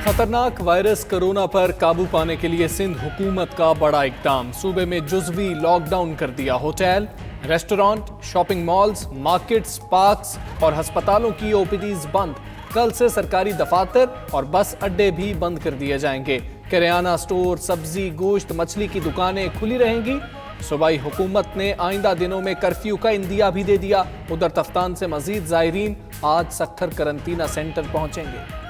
खतरनाक virus corona पर काबू पाने के लिए सिंध हुकूमत का बड़ा इकदाम। सूबे में जुज़वी लॉकडाउन कर दिया। Hotel, restaurant, shopping malls, markets, parks और अस्पतालों की ओपीडीज बंद। कल से सरकारी दफातर और बस अड्डे भी बंद कर दिए जाएंगे। किराना स्टोर, सब्जी, गोश्त, मछली की दुकानें खुली रहेंगी। सूबाई हुकूमत ने आइंदा दिनों में कर्फ्यू का इंदिया भी दे दिया। उधर तफ्तान से मजीद ज़ायरीन आज सक्खर करंतना सेंटर पहुंचेंगे।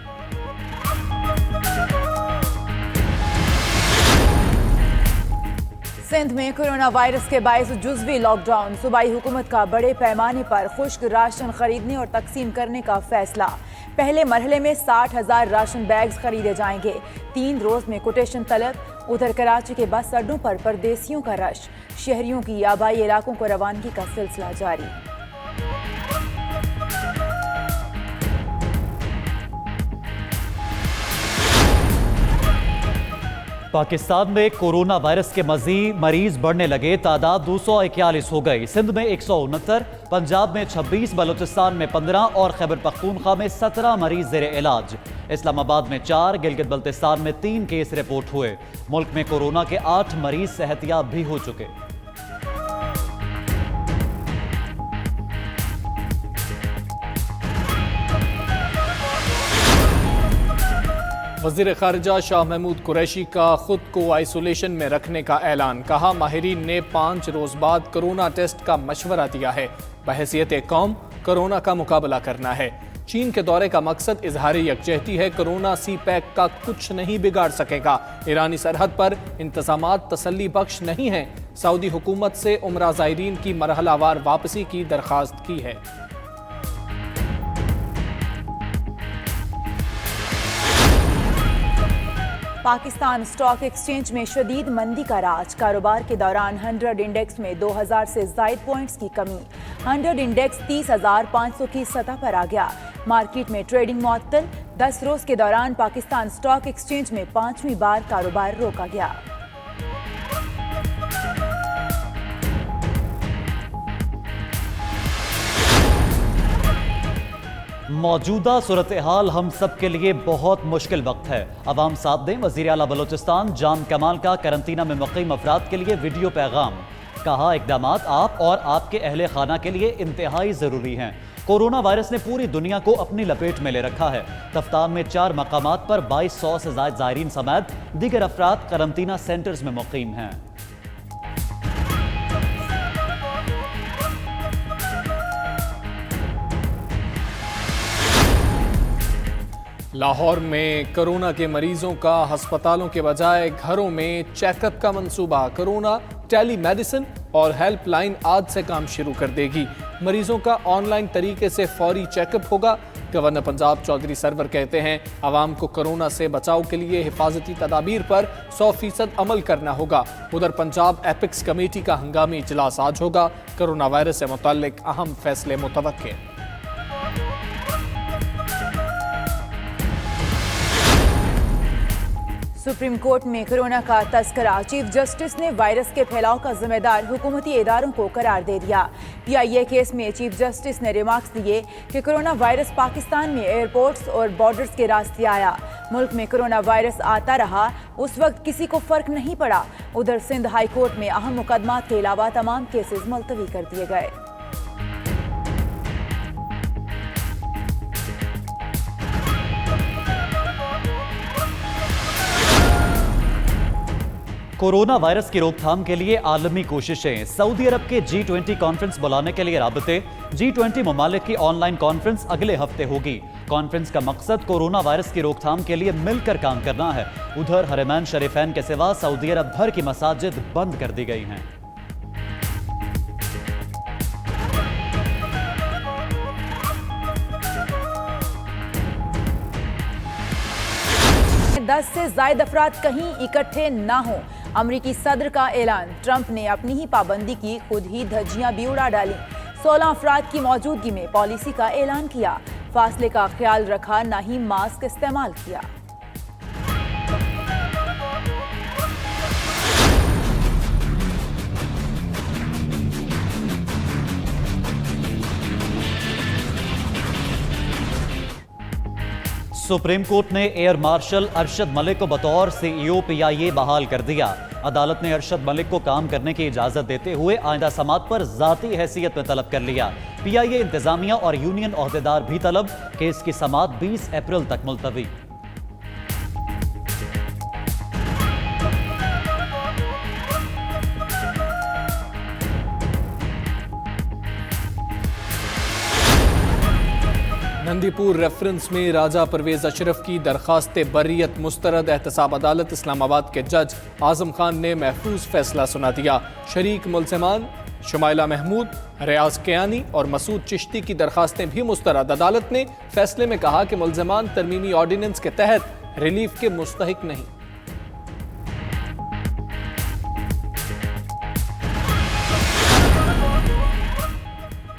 सिंध में कोरोना वायरस के बायस जुज़वी लॉकडाउन। सूबाई हुकूमत का बड़े पैमाने पर खुश्क राशन खरीदने और तकसीम करने का फैसला। पहले मरहले में 60,000 राशन बैग्स खरीदे जाएंगे। 3 रोज में कोटेशन तलब। उधर कराची के बस अड्डों पर परदेसियों का रश। शहरियों की आबाई इलाकों को रवानगी का सिलसिला जारी। पाकिस्तान में कोरोना वायरस के मरीज बढ़ने लगे। तादाद 241 हो गई। सिंध में 169, पंजाब में 26, बलूचिस्तान में 15 और खैबर पख्तूनख्वा में 17 मरीज ज़ेर इलाज। इस्लामाबाद में 4, गिलगित बल्तिस्तान में 3 केस रिपोर्ट हुए। मुल्क में कोरोना के 8 मरीज सेहतियाब भी हो चुके। वज़ीर ख़ारिजा शाह महमूद कुरैशी का खुद को आइसोलेशन में रखने का ऐलान। कहा, माहिरीन ने 5 रोज बाद कोरोना टेस्ट का मशवरा दिया है। बहैसियत कौम कोरोना का मुकाबला करना है। चीन के दौरे का मकसद इजहार यकजहती है। कोरोना सी पैक का कुछ नहीं बिगाड़ सकेगा। ईरानी सरहद पर इंतजामात तसल्ली बख्श नहीं हैं। सऊदी हुकूमत से उमरा ज़ायरीन की मरहलावार वापसी की दरख्वास्त की है। पाकिस्तान स्टॉक एक्सचेंज में शदीद मंदी का राज। कारोबार के दौरान 100 इंडेक्स में 2000 से ज़ायद पॉइंट्स की कमी। 100 इंडेक्स 30,500 की सतह पर आ गया। मार्केट में ट्रेडिंग मुअत्तल। 10 रोज के दौरान पाकिस्तान स्टॉक एक्सचेंज में 5वीं बार कारोबार रोका गया। मौजूदा सूरत हाल हम सब के लिए बहुत मुश्किल वक्त है। अवाम साथ दें। वज़ीर आला बलूचिस्तान जाम कमाल का करंतना में मुक़ीम अफराद के लिए वीडियो पैगाम। कहा, इक़दामात आप और आपके अहले खाना के लिए इंतहाई ज़रूरी हैं। कोरोना वायरस ने पूरी दुनिया को अपनी लपेट में ले रखा है। तफ्तान में 4 मकामात पर 2200 से ज़ायद ज़ायरीन समेत दीगर अफराद करंतना सेंटर्स में मुक़ीम हैं। लाहौर में कोरोना के मरीजों का अस्पतालों के बजाय घरों में चेकअप का मंसूबा। कोरोना टेली मेडिसिन और हेल्पलाइन आज से काम शुरू कर देगी। मरीजों का ऑनलाइन तरीके से फौरी चेकअप होगा। गवर्नर पंजाब चौधरी सरवर कहते हैं, आवाम को कोरोना से बचाव के लिए हिफाजती तदाबीर पर 100% अमल करना होगा। उधर पंजाब एपिक्स कमेटी का हंगामी इजलास आज होगा। कोरोना वायरस से मुताल्लिक अहम फैसले मुतवक्के। सुप्रीम कोर्ट में कोरोना का तस्करा। चीफ जस्टिस ने वायरस के फैलाव का जिम्मेदार हुकूमती इदारों को करार दे दिया। PIA केस में चीफ जस्टिस ने रिमार्क्स दिए कि कोरोना वायरस पाकिस्तान में एयरपोर्ट्स और बॉर्डर्स के रास्ते आया। मुल्क में कोरोना वायरस आता रहा, उस वक्त किसी को फर्क नहीं पड़ा। उधर सिंध हाई कोर्ट में अहम मुकदमात के अलावा तमाम केसेस मुलतवी कर दिए गए। कोरोना वायरस की रोकथाम के लिए आलमी कोशिशें। सऊदी अरब के G20 कॉन्फ्रेंस बुलाने के लिए राबते। G20 ममालिक की ऑनलाइन कॉन्फ्रेंस अगले हफ्ते होगी। कॉन्फ्रेंस का मकसद कोरोना वायरस की रोकथाम के लिए मिलकर काम करना है। उधर हरमैन शरीफैन के सिवा सऊदी अरब भर की मसाजिद बंद कर दी गई हैं। 10 से ज़ायद अफराद कहीं इकट्ठे ना हों। अमरीकी सदर का ऐलान। ट्रंप ने अपनी ही पाबंदी की, खुद ही धज्जियां भी उड़ा डाली। 16 अफराद की मौजूदगी में पॉलिसी का ऐलान किया। फासले का ख्याल रखा, ना ही मास्क इस्तेमाल किया। सुप्रीम कोर्ट ने एयर मार्शल अरशद मलिक को बतौर सीईओ पीआईए बहाल कर दिया। अदालत ने अरशद मलिक को काम करने की इजाजत देते हुए आइंदा समात पर जाती हैसियत में तलब कर लिया। पीआईए इंतजामिया और यूनियन ओहदेदार भी तलब। केस की समात 20 अप्रैल तक मुलतवी। नंदीपुर रेफरेंस में राजा परवेज अशरफ की दरखास्त बर्रियत मुस्तरद। एहतसाब अदालत इस्लामाबाद के जज आजम खान ने महफूज फैसला सुना दिया। शरीक मुल्ज़िमान शुमाइला महमूद, रियाज कियानी और मसूद चिश्ती की दरखास्तें भी मुस्तरद। अदालत ने फैसले में कहा कि मुल्ज़िमान तरमीमी ऑर्डिनेंस के तहत रिलीफ के मुस्तहिक नहीं।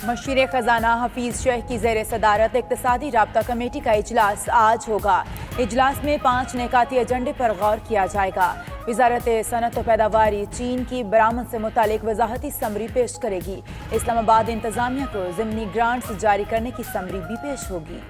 मशीर खजाना हफीज शेख की ज़ेर सदारत इक्तिसादी राब्ता कमेटी का इजलास आज होगा। इजलास में 5 निकाती एजेंडे पर गौर किया जाएगा। वजारत सनत व पैदावारी चीन की बरामद से मुतालिक वजाहती समरी पेश करेगी। इस्लामाबाद इंतजामिया को ज़िमनी ग्रांट्स जारी करने की समरी भी पेश होगी।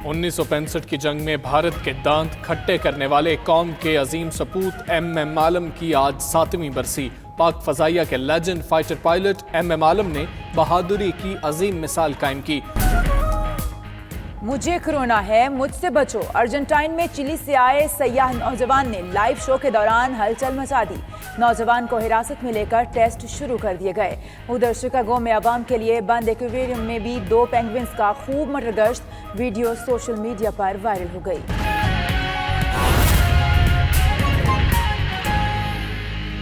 उन्नीस 1965 की जंग में भारत के दांत खट्टे करने वाले कौम के अजीम सपूत एम आलम की आज 7वीं बरसी। पाक फजाइया के लेजेंड फाइटर पायलट एम आलम ने बहादुरी की अजीम मिसाल कायम की। मुझे कोरोना है, मुझसे बचो। अर्जेंटाइन में चिली से आए सयाह नौजवान ने लाइव शो के दौरान हलचल मचा दी। नौजवान को हिरासत में लेकर टेस्ट शुरू कर दिए गए। उधर शिकागो में अवाम के लिए बंद एक्वेरियम में भी 2 पेंगुइन्स का खूब मटरगश्त वीडियो सोशल मीडिया पर वायरल हो गई।